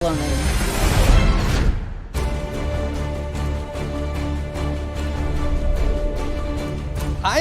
I'd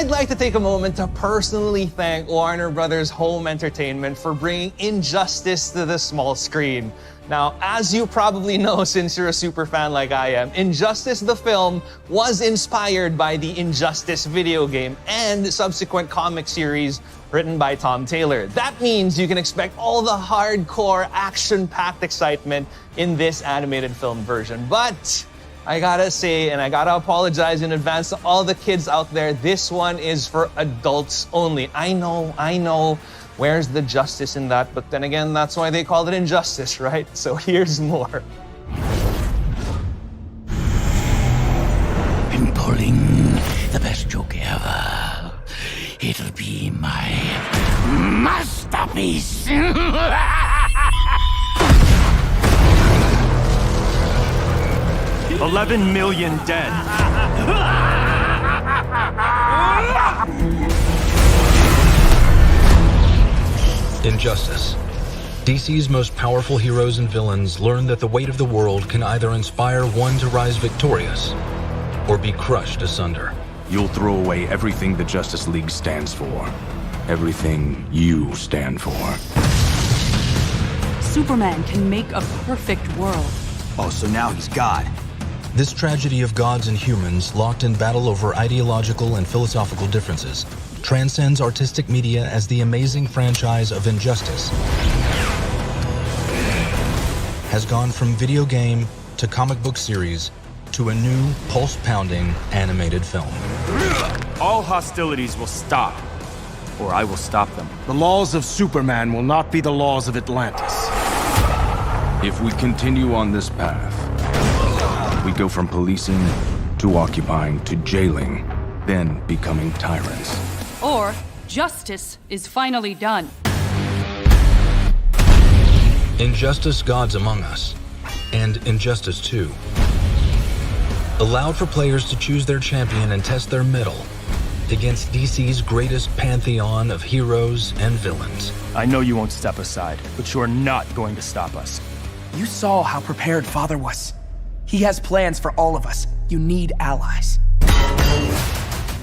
like to take a moment to personally thank Warner Brothers Home Entertainment for bringing Injustice to the small screen. Now, as you probably know since you're a super fan like I am, Injustice the film was inspired by the Injustice video game and subsequent comic series written by Tom Taylor. That means you can expect all the hardcore, action-packed excitement in this animated film version. But I gotta say, and I gotta apologize in advance to all the kids out there, this one is for adults only. I know, where's the justice in that? But then again, that's why they call it Injustice, right? So here's more. Been pulling the best joke ever. It'll be my masterpiece. 11 million dead. Injustice. DC's most powerful heroes and villains learn that the weight of the world can either inspire one to rise victorious or be crushed asunder. You'll throw away everything the Justice League stands for. Everything you stand for. Superman can make a perfect world. Oh, so now he's God. This tragedy of gods and humans, locked in battle over ideological and philosophical differences, transcends artistic media as the amazing franchise of Injustice has gone from video game to comic book series to a new, pulse-pounding animated film. All hostilities will stop, or I will stop them. The laws of Superman will not be the laws of Atlantis. If we continue on this path, we go from policing to occupying to jailing, then becoming tyrants. Or justice is finally done. Injustice Gods Among Us, and Injustice 2, allowed for players to choose their champion and test their mettle against DC's greatest pantheon of heroes and villains. I know you won't step aside, but you're not going to stop us. You saw how prepared Father was. He has plans for all of us. You need allies.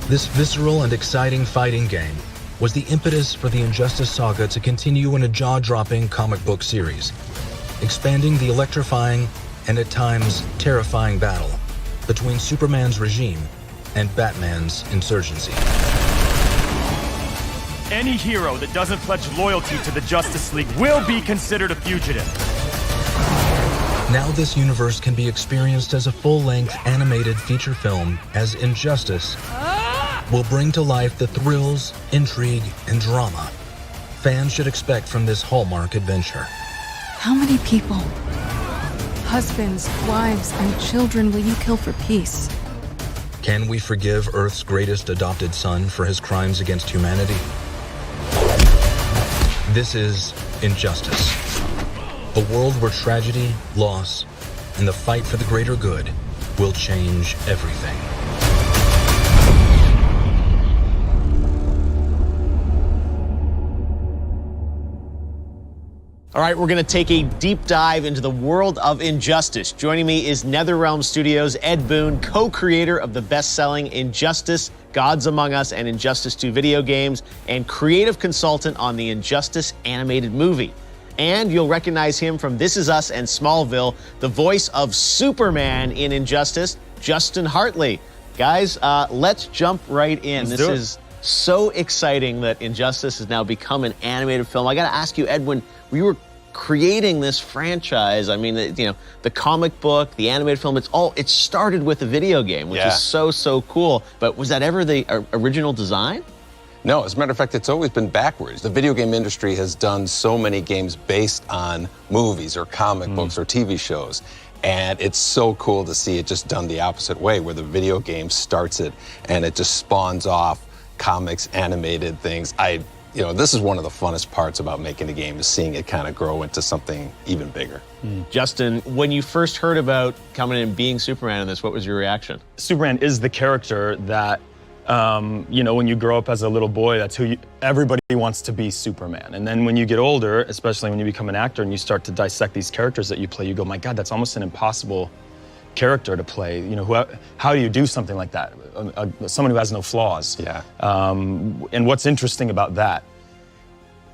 This visceral and exciting fighting game was the impetus for the Injustice saga to continue in a jaw-dropping comic book series, expanding the electrifying and at times terrifying battle between Superman's regime and Batman's insurgency. Any hero that doesn't pledge loyalty to the Justice League will be considered a fugitive. Now this universe can be experienced as a full-length animated feature film, as Injustice will bring to life the thrills, intrigue, and drama fans should expect from this Hallmark adventure. How many people, husbands, wives, and children will you kill for peace? Can we forgive Earth's greatest adopted son for his crimes against humanity? This is Injustice. A world where tragedy, loss, and the fight for the greater good will change everything. All right, we're going to take a deep dive into the world of Injustice. Joining me is NetherRealm Studios' Ed Boon, co-creator of the best-selling Injustice, Gods Among Us, and Injustice 2 video games, and creative consultant on the Injustice animated movie. And you'll recognize him from This Is Us and Smallville, the voice of Superman in Injustice, Justin Hartley. Guys, let's jump right in. This is so exciting that Injustice has now become an animated film. I got to ask you, Ed, when we were creating this franchise, I mean, you know, the comic book, the animated film, it started with a video game, which is so cool. But was that ever the original design? No, as a matter of fact, it's always been backwards. The video game industry has done so many games based on movies or comic books or TV shows. And it's so cool to see it just done the opposite way, where the video game starts it and it just spawns off comics, animated things. You know, this is one of the funnest parts about making a game, is seeing it kind of grow into something even bigger. Justin, when you first heard about coming in and being Superman in this, what was your reaction? Superman is the character that You know, when you grow up as a little boy, that's everybody wants to be Superman. And then when you get older, especially when you become an actor and you start to dissect these characters that you play, you go, my God, that's almost an impossible character to play. You know, how do you do something like that? Someone who has no flaws. Yeah. And what's interesting about that,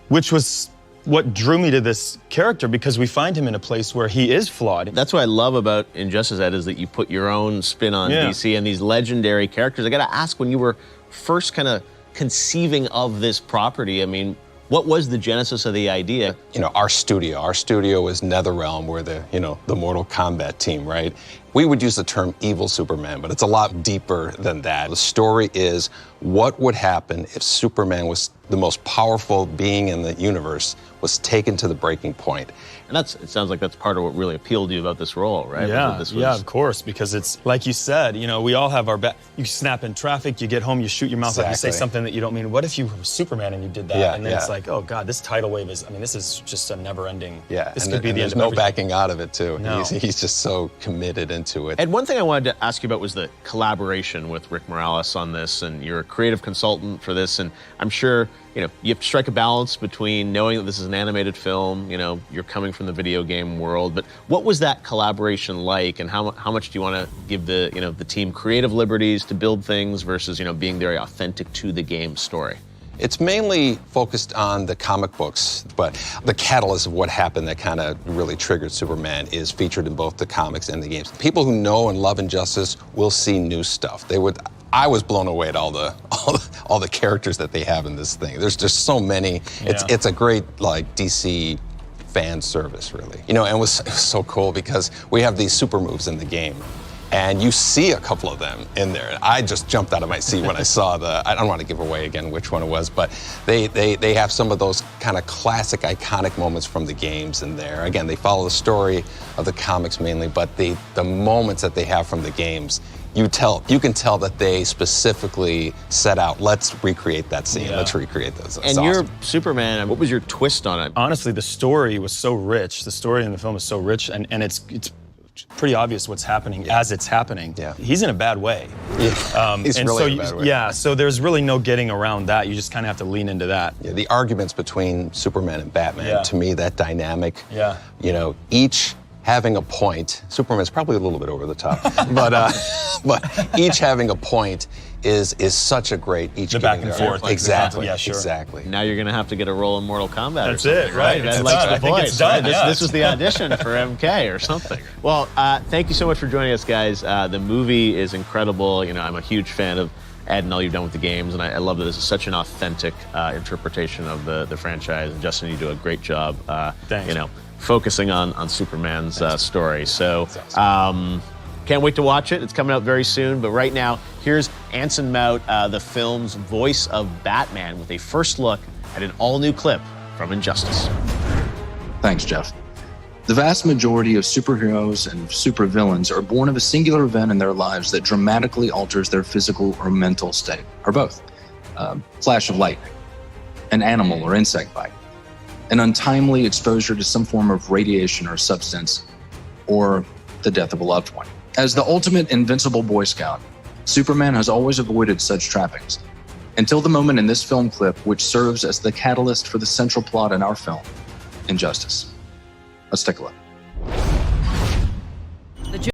which was what drew me to this character, because we find him in a place where he is flawed. That's what I love about Injustice, Ed, is that you put your own spin on DC and these legendary characters. I gotta ask, when you were first kind of conceiving of this property, I mean, what was the genesis of the idea? You know, our studio is NetherRealm. We're the Mortal Kombat team, right? We would use the term evil Superman, but it's a lot deeper than that. The story is, what would happen if Superman was the most powerful being in the universe, was taken to the breaking point? And it sounds like that's part of what really appealed to you about this role, right? Yeah, of course, because it's, like you said, you know, we all have our you snap in traffic, you get home, you shoot your mouth up, you say something that you don't mean. What if you were Superman and you did that? Yeah, and then it's like, oh God, this tidal wave is, I mean, this is just a never-ending, this and could be the end there's of no everything. backing out of it, too. No. He's just so committed into it. And one thing I wanted to ask you about was the collaboration with Rick Morales on this, and you're a creative consultant for this, and I'm sure, you know, you have to strike a balance between knowing that this is an animated film, you know, you're coming from the video game world, but what was that collaboration like, and how much do you want to give the team creative liberties to build things versus, you know, being very authentic to the game story? It's mainly focused on the comic books, but the catalyst of what happened that kind of really triggered Superman is featured in both the comics and the games. People who know and love Injustice will see new stuff. I was blown away at all the characters that they have in this thing. There's just so many. It's a great, like, DC fan service, really. You know, and it was so cool because we have these super moves in the game, and you see a couple of them in there. I just jumped out of my seat when I saw I don't want to give away again which one it was, but they have some of those kind of classic, iconic moments from the games in there. Again, they follow the story of the comics mainly, but the moments that they have from the games, you can tell that they specifically set out, let's recreate that scene, let's recreate those. And awesome. You're Superman, what was your twist on it? Honestly, the story was so rich. The story in the film is so rich, and it's pretty obvious what's happening as it's happening. Yeah. He's in a bad way. Yeah. He's really in a bad way. Yeah, so there's really no getting around that. You just kind of have to lean into that. Yeah, the arguments between Superman and Batman, to me, that dynamic, you know, each having a point. Superman's probably a little bit over the top, but each having a point is such a great the back and forth. Exactly. Yeah, sure. Exactly. Now you're going to have to get a role in Mortal Kombat. That's it, right? That likes the I think it's done. This was the audition for MK or something. Well, thank you so much for joining us, guys. The movie is incredible. You know, I'm a huge fan of Ed and all you've done with the games, and I love that this is such an authentic interpretation of the franchise. And Justin, you do a great job. Thanks. You know, focusing on Superman's story. So can't wait to watch it. It's coming out very soon. But right now, here's Anson Mount, the film's voice of Batman, with a first look at an all-new clip from Injustice. Thanks, Jeff. The vast majority of superheroes and supervillains are born of a singular event in their lives that dramatically alters their physical or mental state, or both. Flash of lightning, an animal or insect bite, an untimely exposure to some form of radiation or substance, or the death of a loved one. As the ultimate invincible Boy Scout, Superman has always avoided such trappings, until the moment in this film clip which serves as the catalyst for the central plot in our film, Injustice. Let's take a look.